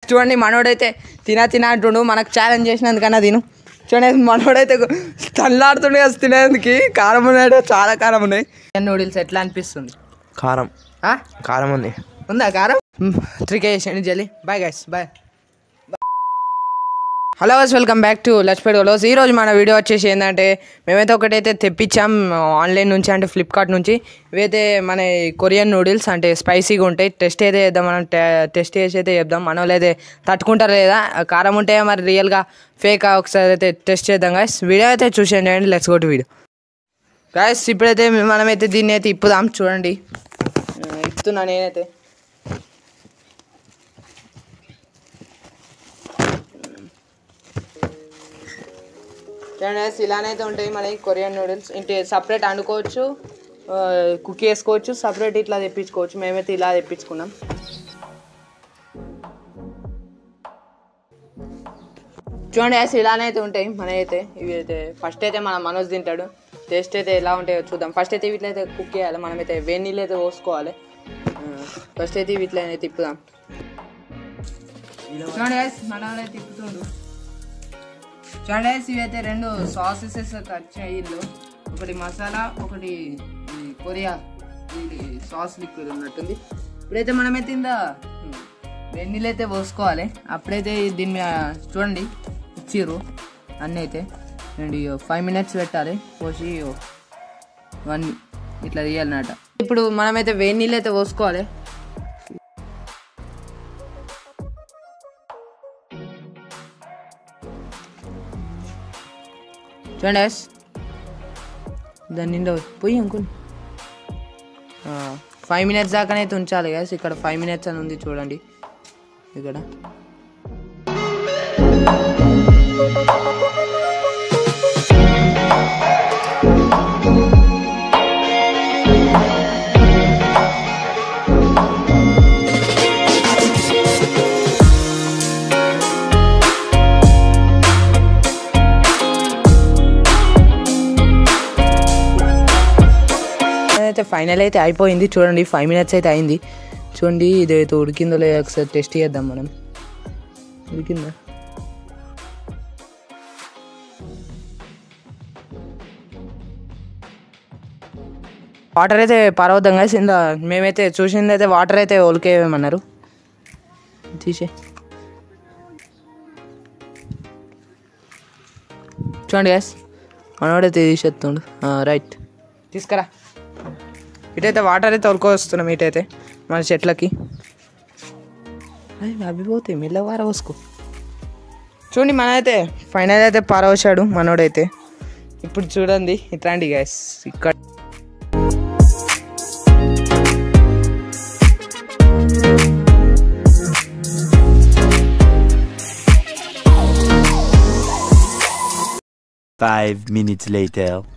చూడండి మనోడైతే తినా అంటుండు, మనకు ఛాలెంజ్ చేసినందుకన్నా తిను. చూడండి మనోడైతే తల్లాడుతుండే కదా తినేందుకు. కారం ఉన్నాయి, చాలా కారం ఉన్నాయి. నూడిల్స్ ఎట్లా అనిపిస్తుంది? కారం ఉంది. ఉందా కారం? 3K చేసేయండి జల్లి. Bye guys, bye. Hello guys, welcome back to Lachpet గోలోస్. ఈరోజు మన వీడియో వచ్చేసి ఏంటంటే మేమైతే ఒకటైతే తెప్పించాం ఆన్లైన్ నుంచి, అంటే ఫ్లిప్కార్ట్ నుంచి. ఇవైతే మన కొరియన్ నూడిల్స్ అంటే స్పైసీగా ఉంటాయి. టెస్ట్ అయితే చేద్దాం, మనం టెస్ట్ చేసి అయితే చెప్దాం మన వాళ్ళు అయితే తట్టుకుంటారు లేదా, కారం ఉంటే మరి రియల్గా ఫేకా ఒకసారి అయితే టెస్ట్ చేద్దాం గైస్. వీడియో అయితే చూసేయండి అండి. Let's go to video guys. ఇప్పుడైతే మనమైతే దీన్ని అయితే ఇప్పుదాం. చూడండి ఇస్తున్నా నేనైతే. ఇలానైతే ఉంటాయి మన కొరియన్ నూడిల్స్. ఇంటి సపరేట్ వండుకోవచ్చు, కుక్ చేసుకోవచ్చు, సపరేట్ ఇట్లా తెప్పించుకోవచ్చు. మేమైతే ఇలా తెప్పించుకున్నాం. చూడండి యాస్ ఇలానైతే ఉంటాయి మనైతే. ఇవి అయితే ఫస్ట్ అయితే మన మనోజ్ తింటాడు. టేస్ట్ అయితే ఎలా ఉంటాయో చూద్దాం. ఫస్ట్ అయితే వీటిలో కుక్ చేయాలి. మనమైతే వేడి నీళ్ళు అయితే పోసుకోవాలి. ఫస్ట్ అయితే వీటిలో అయితే తిప్పుదాం. చూడండి యాస్ మనోడే తిప్పుతుండు. చూడండి ఇవైతే 2 సాసెస్ వచ్చాయి ఇల్లు. ఒకటి మసాలా, ఒకటి కొరియా సాస్ లిక్విడ్ ఉన్నట్టుంది. ఇప్పుడైతే మనమైతే ఇంత వెన్నీళ్ళు అయితే పోసుకోవాలి. అప్పుడైతే దీని మీద చూడండి ఇచ్చిర్రు అన్నీ అయితే. అండ్ 5 minutes పెట్టాలి పోసి 1 ఇట్లా తీయాలన్నమాట. ఇప్పుడు మనమైతే వెన్నీళ్ళు అయితే పోసుకోవాలి. చూడండి దాని నిండా పోయి అనుకోండి. 5 minutes దాకానైతే ఉంచాలి గ్యాస్. ఇక్కడ 5 minutes అని ఉంది చూడండి ఇక్కడ. అయితే ఫైనల్ అయితే అయిపోయింది. చూడండి 5 minutes అయితే అయింది. చూడండి ఇదైతే ఉడికిందో లేదో ఒకసారి టెస్ట్ చేద్దాం మనం. ఉడికిందా? వాటర్ అయితే పరవద్దాం కదా ఇందా. మేమైతే చూసింది అయితే వాటర్ అయితే ఒలికేయమన్నారు. తీసే చూడండి గ్యాస్ మనోడైతే తీసేస్తుండు. రైట్ తీసుకురా. ఇటైతే వాటర్ అయితే వస్తున్నాం ఇటైతే మన చెట్లకి. అవి పోతాయి మెల్ల వార పోసుకో. చూడండి మనైతే ఫైనల్ అయితే పారవచ్చాడు మనోడైతే. ఇప్పుడు చూడండి ఇట్లాంటి గ్యాస్ ఇక్కడ.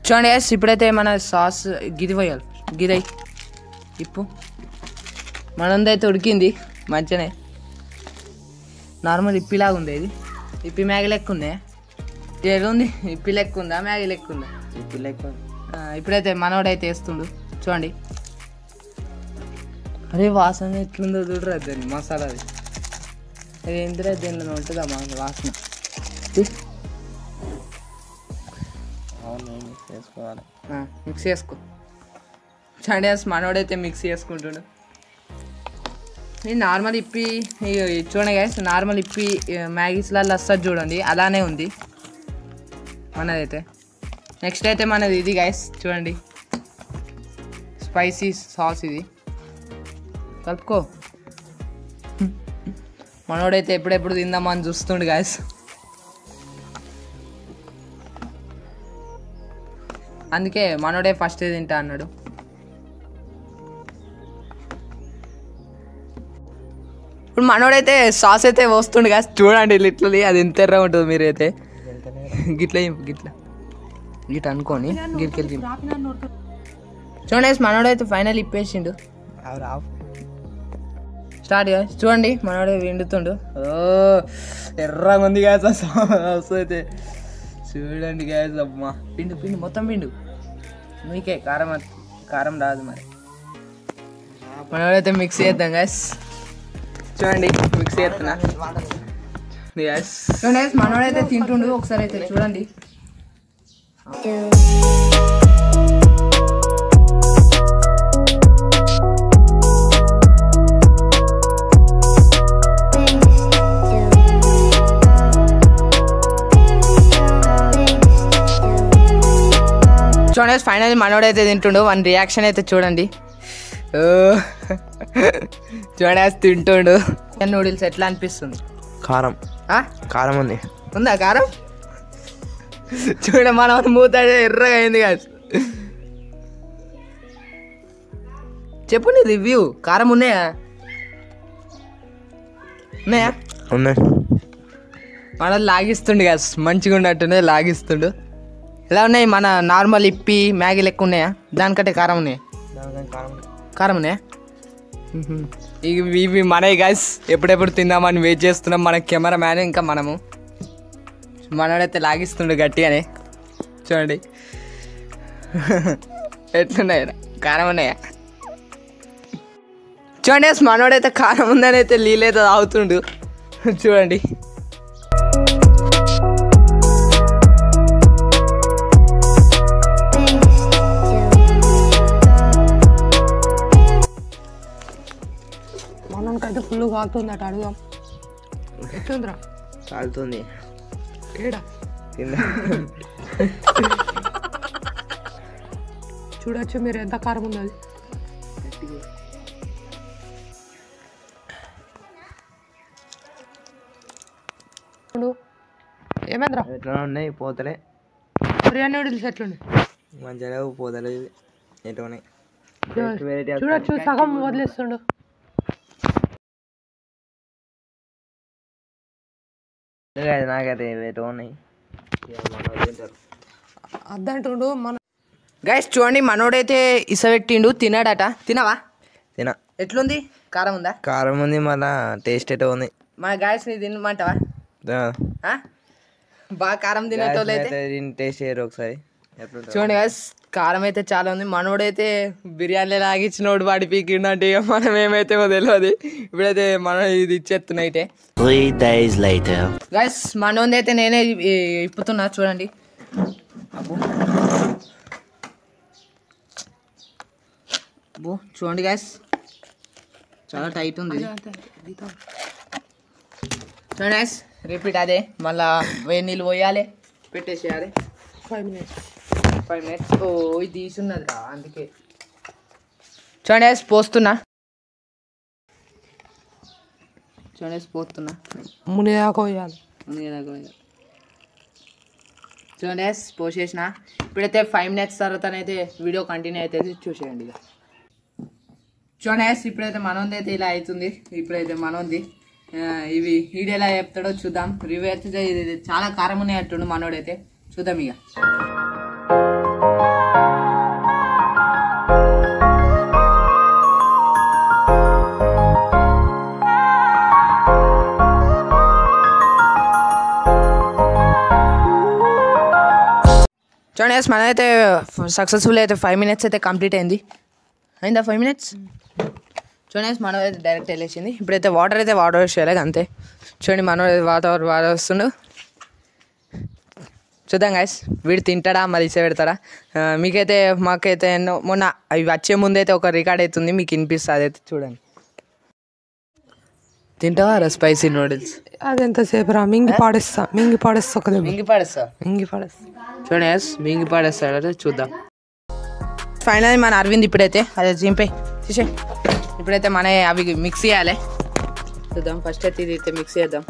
చూడండి గ్యాస్ ఇప్పుడైతే మన సాస్ గిది పోయాలి. గిదై ఇప్పు మనందైతే ఉడికింది మంచిగానే. నార్మల్ ఇప్పిలాగా ఉంది. ఇది ఇప్పి మ్యాగీ లెక్క ఉంది. ఇది ఉంది ఇప్పి లెక్క ఉందా మ్యాగీ లెక్క ఉందా? ఇప్పి లెక్క. ఇప్పుడైతే మనోడైతే వేస్తుండు చూడండి. అరే వాసన ఎట్లుందో చూడరా దాన్ని మసాలాది. అది ఎందుకు దీనిలో ఉంటుందా మా వాసన. మిక్స్ చేసుకో. చూడండి మనోడైతే మిక్స్ చేసుకుంటుండు. నేను నార్మల్ ఇప్పి చూడండి గైస్, నార్మల్ ఇప్పి మ్యాగీస్లలో వస్తుంది చూడండి, అలానే ఉంది మనదైతే. నెక్స్ట్ అయితే మనది ఇది గైస్ చూడండి స్పైసీ సాస్. ఇది కలుపుకో. మనోడైతే ఎప్పుడెప్పుడు తిందామని చూస్తుండు గైస్. అందుకే మనోడే ఫస్ట్ తింటా అన్నాడు. ఇప్పుడు మనోడైతే సాస్ అయితే వస్తుండు కదా చూడండి లిటరలీ. అది ఎంత ఎర్ర ఉంటుంది మీరైతే గిట్ల గిట్ల అనుకోని గిరికెళ్ళి చూడండి. మనోడైతే ఫైనల్ ఇప్పేసిండు. స్టార్ట్ గా చూడండి మనోడే విండుతుండు. ఎర్రగా ఉంది గ్యాస్ సాస్ అయితే చూడండి గ్యాస్. అమ్మా పిండు మొత్తం పిండు. మీకే కారం రాదు మరి. మనోడైతే మిక్స్ చేద్దాం గ్యాస్. చూడండి మిక్స్ చేస్తున్నా. చూడండి మనోడైతే తింటుండు, ఒకసారి అయితే చూడండి. చూడండి ఫైనల్ మనోడైతే తింటుండు. వన్ రియాక్షన్ అయితే చూడండి. చూడండి తింటుండు. నూడిల్స్ ఎట్లా అనిపిస్తుంది? కారం కారం ఉంది. ఉందా కారం? చూడండి మన మూత ఎర్రగా అయింది కాదు. చెప్పు నీ రివ్యూ. కారం ఉన్నాయా? ఉన్నాయా? ఉన్నాయి. మన లాగిస్తుండు కదా, మంచిగా ఉన్నట్టుండే లాగిస్తుండు. ఎలా ఉన్నాయి? మన నార్మల్ ఇప్పి మ్యాగీ లెక్క ఉన్నాయా? దానికంటే కారం ఉన్నాయా? కారం ఉన్నాయా? ఇవి మనవి గాయస్. ఎప్పుడెప్పుడు తిందామని వెయిట్ చేస్తున్నాం. మన కెమెరా మ్యాన్ ఇంకా మనము. మనోడైతే లాగిస్తుండు గట్టిగానే. చూడండి ఎట్లున్నాయి, కారం ఉన్నాయా? చూడండి మనోడైతే కారం ఉందని అయితే నీళ్ళైతే తాగుతుండు. చూడండి మనకైతే ఫుల్ కాలుతుంది అట. అడుగుదాం ఎట్లుందిరా? కాలుతుంది. ఏడా చూడొచ్చు మీరు ఎంత కారం ఉంది. అది ఏమైందిరా? ఎట్లా ఉన్నాయి? పోతలే. బిర్యానీ నూడిల్స్ ఎట్లున్నాయి? మంచిగా పోతలే. ఎట్లా చూడొచ్చు సగం వదిలేస్తుండు. నాకైతే ఎట్లా ఉన్నాయి అద్దంటుండు. మన గైస్ చూడండి మనోడైతే ఇసబెట్టిండు. తినాడట. తినవా? తినా. ఎట్లుంది? కారం ఉందా? కారం ఉంది. మళ్ళా టేస్ట్ ఎట్లా ఉంది? మన గాయస్ ని తినమంటావా? బాగా కారం తినేటోళ్ళైతే టేస్ట్ చేయరు ఒకసారి. చూడండి గాయస్ కారం అయితే చాలా ఉంది. మనోడైతే బిర్యానీ లాగిచ్చినోడు వాడి పీకిండంటే ఇక మనం ఏమైతే తెలియదు. ఇప్పుడైతే మనం ఇది ఇచ్చేస్తున్నా అయితే. 3 days later. గైస్ మనోంది అయితే నేనే ఇప్పుతున్నా. చూడండి అబ్బో చూడండి గైస్ చాలా టైట్ ఉంది. చూడండి గైస్ రిపీట్ అదే. మళ్ళా వేడి నీళ్ళు పోయాలి, పెట్టేసేయాలి. 5 minutes. ఓ ఇది తీసున్నది రా అందుకే. చూడండి గైస్ పోస్తున్నా. చూడండి పోతున్నా. మునిదాకా పోయాలి. చూడండి పోసేసిన. ఇప్పుడైతే 5 minutes తర్వాత అయితే వీడియో కంటిన్యూ అయితే చూసేయండి. ఇక చూడండి ఇప్పుడైతే మనోంది అయితే ఇలా అవుతుంది. ఇప్పుడైతే మనోంది ఇవి వీడియో ఎలా చెప్తాడో చూద్దాం. రివ్యూ అయితే ఇది చాలా కారం ఉన్నాయి అట్టుండు మనోడైతే. చూద్దాం ఇక. చూడండి మనైతే సక్సెస్ఫుల్ అయితే 5 minutes అయితే కంప్లీట్ అయింది. అయిందా 5 minutes? చూడండి మనం అయితే డైరెక్ట్ వెళ్ళేసింది. ఇప్పుడైతే వాటర్ వేసేయాలి అంతే. చూడండి మనం వాటర్ వస్తుండు. చూద్దాం గైస్ వీడు తింటాడా మరి ఇసే పెడతాడా. మీకైతే మాకైతే మొన్న అవి వచ్చే ముందు అయితే ఒక రికార్డ్ అవుతుంది, మీకు వినిపిస్తుంది అయితే చూడండి. తింటావా స్పైసీ నూడిల్స్? అది ఎంతసేపు రా? మింగి పాడేస్తా ఒక మింగి పాడేస్తా. చూడండి మింగి పాడేస్తాడు. చూద్దాం. ఫైనల్ మన అరవింద్ ఇప్పుడైతే అదే చింపే తీసే. ఇప్పుడైతే మన అవి మిక్స్ చేయాలి. చూద్దాం. ఫస్ట్ అయితే ఇది అయితే మిక్స్ చేద్దాం.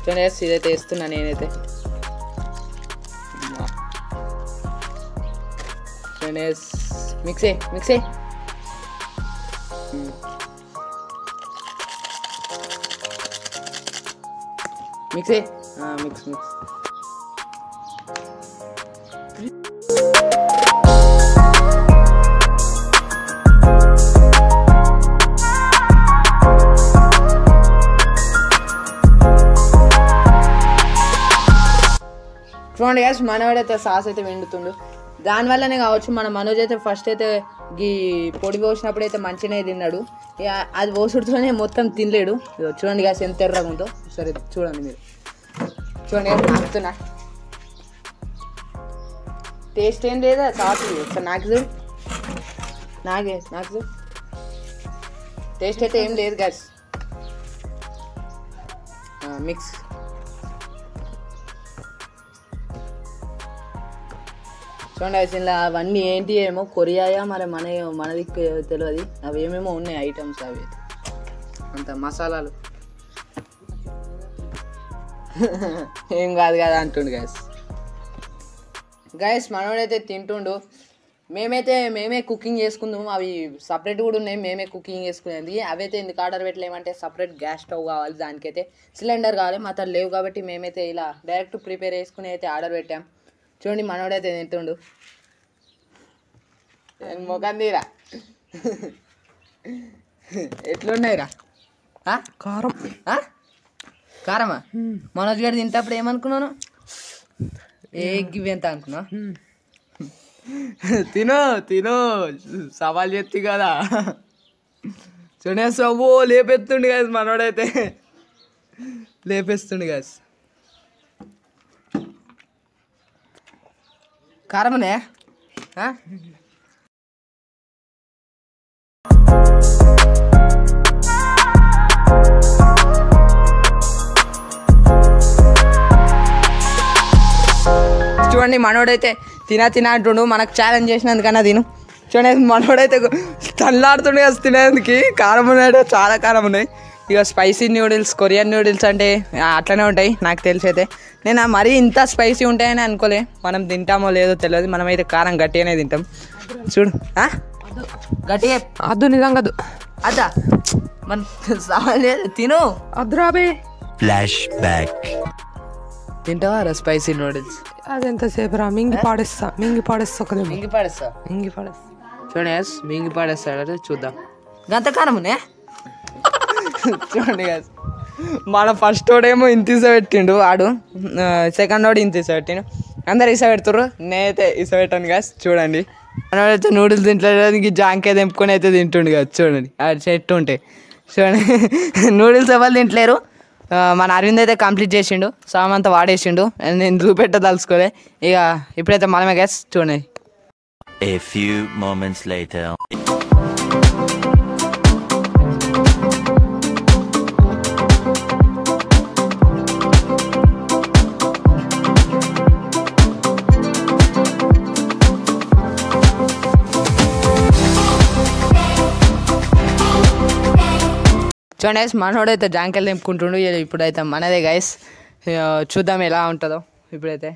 చూడండి ఇదైతే వేస్తున్నా నేనైతే. చూడండి మిక్సే మిక్స్ మిక్స్ చూడండి గ్యాస్ మనవాడైతే సాస్ అయితే వెండుతుండు. దానివల్లనే కావచ్చు మన మనోజ్ అయితే ఫస్ట్ అయితే ఈ పొడి పోసినప్పుడు అయితే మంచిగానే తిన్నాడు. ఇక అది పోసుడుతోనే మొత్తం తినలేడు. చూడండి కాస్త ఎంత ఎర్రగా ఉందో. సరే చూడండి మీరు చూడండి నాకుతున్నా టేస్ట్ ఏం లేదా సాస్ ఒకసారి నాకు చూడు నాకు చూడు టేస్ట్ అయితే ఏం లేదు గ్యాస్ మిక్స్ చూడండి ఇలా అవన్నీ ఏంటి ఏమో కొరియాయా మరి మనది తెలియదు. అవి ఏమేమో ఉన్నాయి ఐటమ్స్ అవి అంత మసాలాలు ఏం కాదు కదా అంటుండు గైస్ మనోడైతే తింటుండు. మేమే కుకింగ్ చేసుకుందాము. అవి సపరేట్ కూడా ఉన్నాయి. మేమే కుకింగ్ చేసుకునేది. అవైతే ఎందుకు ఆర్డర్ పెట్టలేమంటే సపరేట్ గ్యాస్ స్టవ్ కావాలి. దానికైతే సిలిండర్ కావాలి. మా తను లేవు కాబట్టి మేమైతే ఇలా డైరెక్ట్ ప్రిపేర్ చేసుకుని అయితే ఆర్డర్ పెట్టాం. చూడండి మనోడైతే తింటుండు. మొఖం తీరా ఎట్లున్నాయిరా కారం కారమా? మనోజ్ గారు తింటప్పుడు ఏమనుకున్నాను? ఏ గివ్ ఎంత అనుకున్నా? తిను సవాల్ చెప్తి కదా. చూడే సవ్వో లేపేస్తుండు కదా మనోడైతే లేపేస్తుండు కదా. కారమనే చూడండి మనోడైతే తినా అంటుండు. మనకు ఛాలెంజ్ చేసినందుకన్నా తిను. చూడండి మనోడైతే తల్లాడుతుండే కదా తినేందుకు. కారం ఉన్నాయి, చాలా కారం ఉన్నాయి. ఇక స్పైసీ నూడిల్స్ కొరియన్ నూడిల్స్ అంటే అట్లనే ఉంటాయి నాకు తెలిసి. అయితే నేను మరీ ఇంత స్పైసీ ఉంటాయని అనుకోలే. మనం తింటామో లేదో తెలియదు. మనమైతే కారం గట్టిగానే తింటాం. చూడు గట్టిగా అద్దు నిజంగా అదా మన సవాల్ లేదు. తిను అద్దురాబే ఫ్లాష్ బ్యాక్. తింటావా స్పైసీ నూడిల్స్? అదెంతసేపు రా మింగి పాడేస్తా ఒక మింగి పాడేస్తా చూడండి మింగి పాడేస్తాడు. చూద్దాం గంత కారమునే. చూడండి మన ఫస్ట్ వాడేమో ఇంత ఇస పెట్టిండు. వాడు సెకండ్ వాడు ఇంత ఇస పెట్టిండు. అందరు ఇస పెడుతుర్రు, నేనైతే ఇస పెట్టాను గాస్. చూడండి మనోడైతే నూడిల్స్ తింటడానికి జాంకాయ తెంపుకొని అయితే తింటుండు కదా. చూడండి అది చెట్టు ఉంటాయి. చూడండి నూడిల్స్ ఎవరు తింటలేరు. మన అరవింద్ అయితే కంప్లీట్ చేసిండు. సామంతా వాడేసిండు. నేను చూపెట్టదలుచుకోలే. ఇక ఇప్పుడైతే మనమే గ్యాస్. చూడండి A few moments later. చూడండి గైస్ మనోడైతే జాంకాయలు తెంపుకుంటుండు. ఇప్పుడైతే మనదే గైస్. చూద్దాం ఎలా ఉంటుందో. ఇప్పుడైతే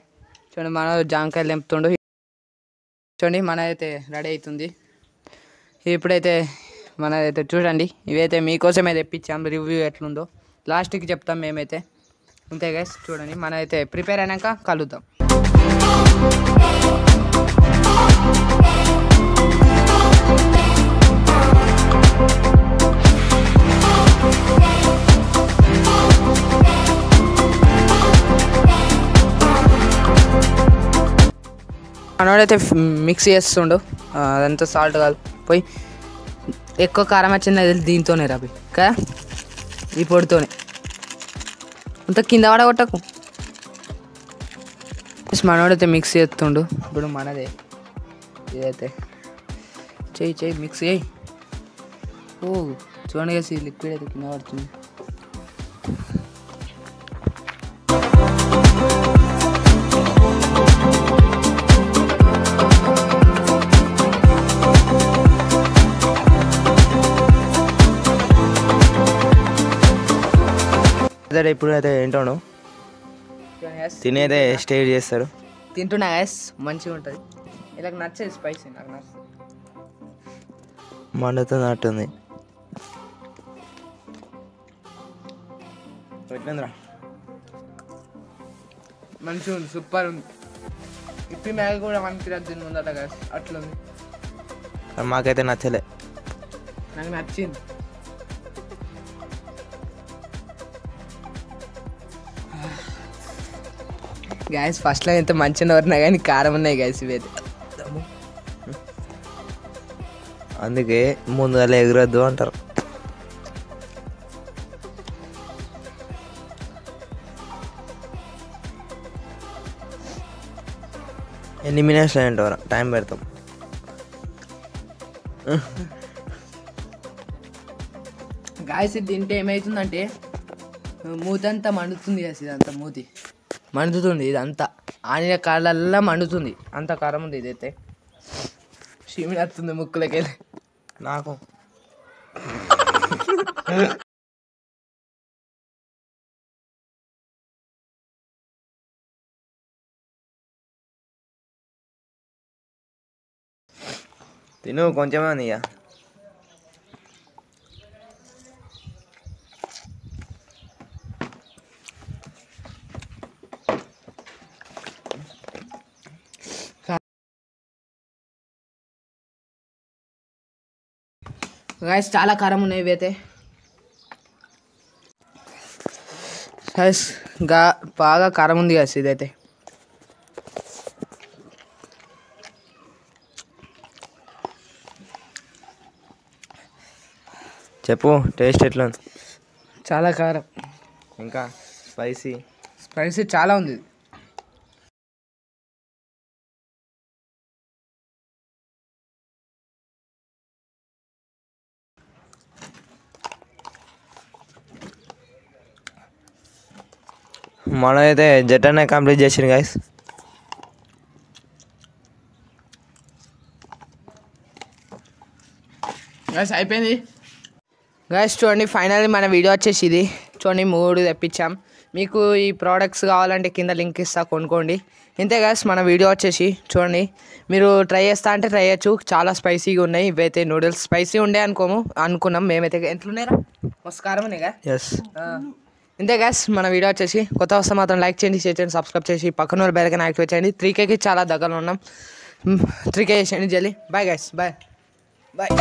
చూడండి మనోడు జాంకాయలు తెంపుతుండు. చూడండి మనదైతే రెడీ అవుతుంది. ఇప్పుడైతే మనదైతే చూడండి. ఇవైతే మీకోసమే తెప్పించాం. రివ్యూ ఎట్లుందో లాస్ట్కి చెప్తాం మేమైతే. అంతే గైస్ చూడండి మనదైతే ప్రిపేర్ అయినాక కలుద్దాం. మనోడైతే మిక్స్ చేస్తుండు. అదంతా సాల్ట్ కాదు పోయి ఎక్కువ కారం వచ్చింది అది దీంతోనే రవి కదా. ఈ పొడితోనే అంత కింద పడగొట్టకు. మనోడైతే మిక్స్ చేస్తుండు. ఇప్పుడు మనదే ఇదైతే చెయ్యి మిక్స్ చేయి. ఓ చూడండి కదా లిక్విడ్ అయితే కింద పడుతుంది. అదే ఇప్పుడు అయితే ఏంటాను తినేదే స్టేట్ చేస్తారు. తింటున్నా గ్యాస్ మంచిగా ఉంటుంది. ఇలా నచ్చేది స్పైసీ నాకు నచ్చుతుంది. మండుతున్నట్టుంది. ఎట్లుందిరా? మంచిగా ఉంది, సూపర్ ఉంది. ఇప్పి మ్యాగీ కూడా మనకి తిని ఉందట గ్యాస్ అట్లుంది. మాకైతే నచ్చలే. నాకు నచ్చింది. గ్యాస్ ఫస్ట్లో ఎంత మంచిగా ఉన్నా కానీ కారం ఉన్నాయి గ్యాస్ ఇవైతే. అందుకే ముందుగా ఎగురొద్దు అంటారు. ఎన్ని మినిట్స్లో ఏంటోరా టైం పెడతాం. గాయస్ ఇది తింటే ఏమవుతుందంటే మూతంతా మండుతుంది గాయస్. ఇదంతా మూతి మండుతుంది, ఇదంతా ఆనియ కాళ్ళల్లా మండుతుంది, అంత కారం ఉంది. ఇదైతే షీమిడి వస్తుంది ముక్కులకెళ్ళి నాకు. తిను కొంచెమే ఉంది ఇక. గాయస్ చాలా కారం ఉన్నాయి ఇవైతే. గాయస్ బాగా కారం ఉంది గాయస్ ఇదైతే. చెప్పు టేస్ట్ ఎట్లా ఉంది? చాలా కారం, ఇంకా స్పైసీ చాలా ఉంది. మనమైతే జట్టనే కంప్లీట్ చేసింది గైస్. గైస్ అయిపోయింది. గైస్ చూడండి ఫైనల్లీ మన వీడియో వచ్చేసి ఇది చూడండి. 3 తెప్పించాం. మీకు ఈ ప్రోడక్ట్స్ కావాలంటే కింద లింక్ ఇస్తా, కొనుక్కోండి. ఇంతే గైస్ మన వీడియో వచ్చేసి చూడండి. మీరు ట్రై చేస్తా అంటే ట్రై చేయొచ్చు. చాలా స్పైసీగా ఉన్నాయి ఇవైతే. నూడిల్స్ స్పైసీ ఉండే అనుకున్నాం మేమైతే. ఎట్లున్నాయిరా? మస్తు కారం ఉన్నాయిగా. ఎస్. ఇంతే గైస్ మన వీడియో వచ్చేసి. కొత్త వస్తే మాత్రం లైక్ చేయండి, షేర్ చేయండి, సబ్స్క్రైబ్ చేసి పక్కన బెల్ ఐకాన్ యాక్టివేట్ చేయండి. 3Kకి చాలా దగ్గరలో ఉన్నాం. 3K చేయండి జల్దీ. Bye guys, bye bye.